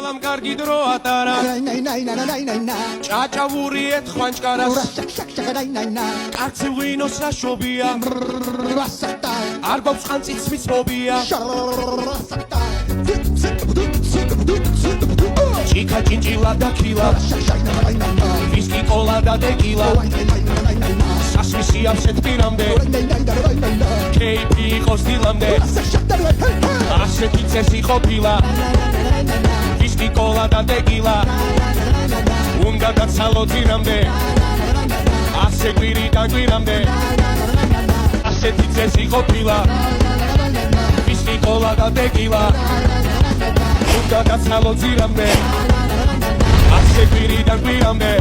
მაღლამ კარგი დრო ატარა ჭაჭავური ეთხوانჭკარას კაცი ვინოს რაშობია არ გვაქვს ხანწიც მიცმობია ჩიქა ჭინჭილა და ქილა ვისკი კოლა და ტეკილა სასმისი ავსეთ პირამდე კეიფი იყოს დილამდე ასეთი წესი ყოფილა ვისკი კოლა და ტეკილა უნდა დაცალო ძირამდე ასე კვირიდან კვირამდე ასეთი წესი ყოფილა ვისკი კოლა და ტეკილა უნდა დაცალო ძირამდე ასე კვირიდან კვირამდე